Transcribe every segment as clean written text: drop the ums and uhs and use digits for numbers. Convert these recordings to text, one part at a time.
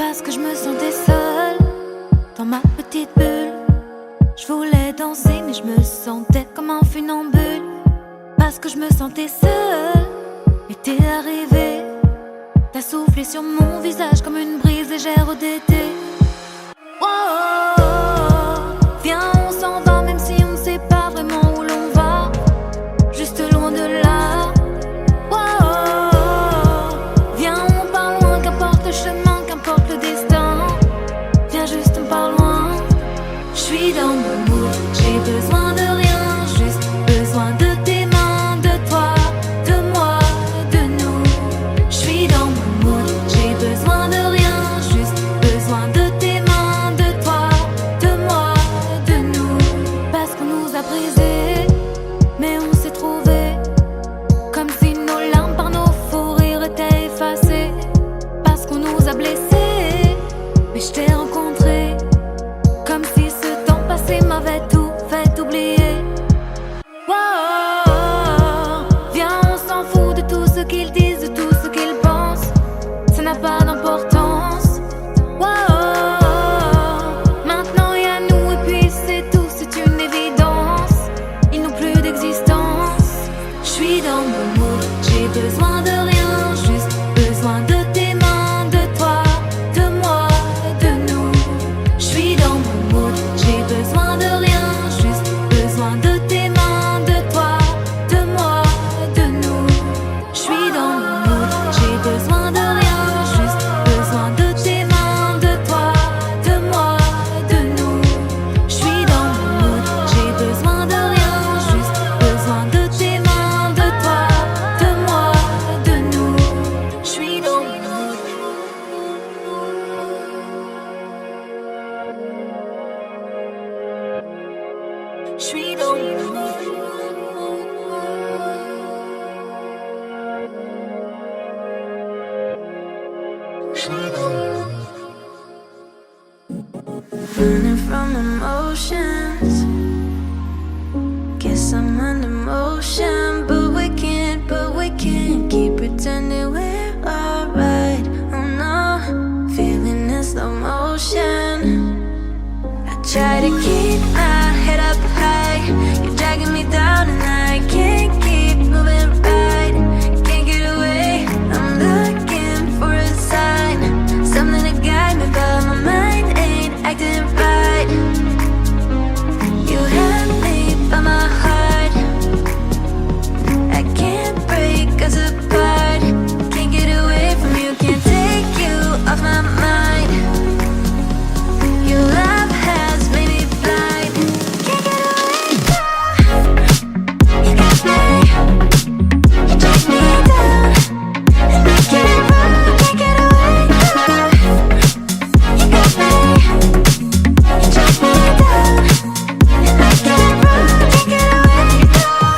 Parce que je me sentais seule dans ma petite bulle. Je voulais danser mais je me sentais comme un funambule. Parce que je me sentais seule et t'es arrivé. T'as soufflé sur mon visage comme une brise légère au d'été. Oh, viens on s'en va même si on ne sait pas vraiment où l'on va. Juste loin de là. Oh, viens on part loin, qu'importe le chemin, qu'importe le destin. Viens juste on part loin. J'suis dans mon mood, j'ai besoin de rien, juste besoin de tes mains, de toi, de moi, de nous. J'suis dans mon mood, j'ai besoin de rien, juste besoin de tes mains, de toi, de moi, de nous. Parce qu'on nous a brisés, mais on s'est trouvés. Comme si nos larmes par nos fous rires étaient effacées. Parce qu'on nous a blessés, mais je t'ai rencontré. Comme si ce temps passé m'avait tout fait oublier. Wow, viens on s'en fout de tout ce qu'ils disent, de tout ce qu'ils pensent. Ça n'a pas d'importance. Wow, maintenant y a nous et puis c'est tout, c'est une évidence. Ils n'ont plus d'existence. J'suis dans mon mood, j'ai besoin de rien, juste besoin de tes mains, de toi, de moi, de nous. J'suis dans mon mood, j'ai besoin de rien, juste besoin de tes mains, de toi, de moi, de nous. J'suis dans mon mood, j'ai besoin de rien, juste besoin de tes mains, de toi, de moi, de nous. J'suis dans mon mood, j'ai besoin de rien, juste besoin de tes mains, de toi, de moi, de nous. J'suis dans mon mood. J'suis dans mon mood. Running from emotions. Guess I'm under motion, but we can't keep pretending we're alright. Oh no, feeling in slow motion. I try to keep my head up high. You're dragging me down and I can't keep moving right. Can't get away. I'm looking for a sign, something to guide me, but my mind ain't acting right. You had me by my heart. I can't break us apart. Can't get away from you, can't take you off my mind. Your love has made me blind. Can't get away now. You got me. You drag me down, and I can't run. Can't get away now. You got me. You drag me down, and I can't run. Can't get away now. Can't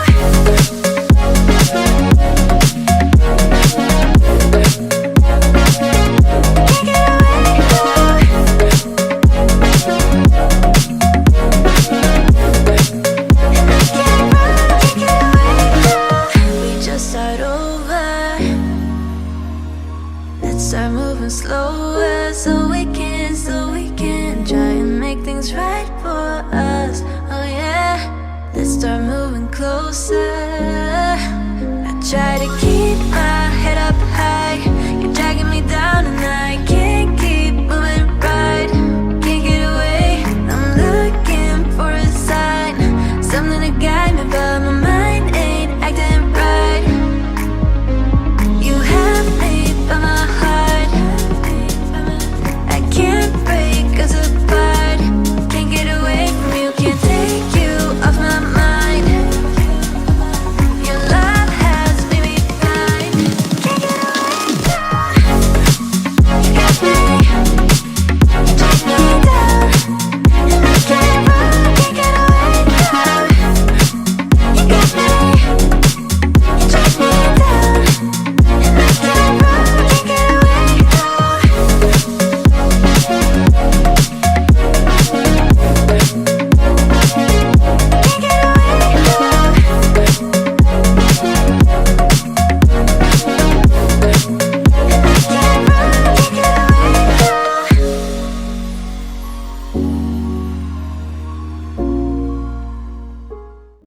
get away now. We just start over. Let's start moving slower, so we can try and make things right for us. Oh yeah, let's start moving closer. I try to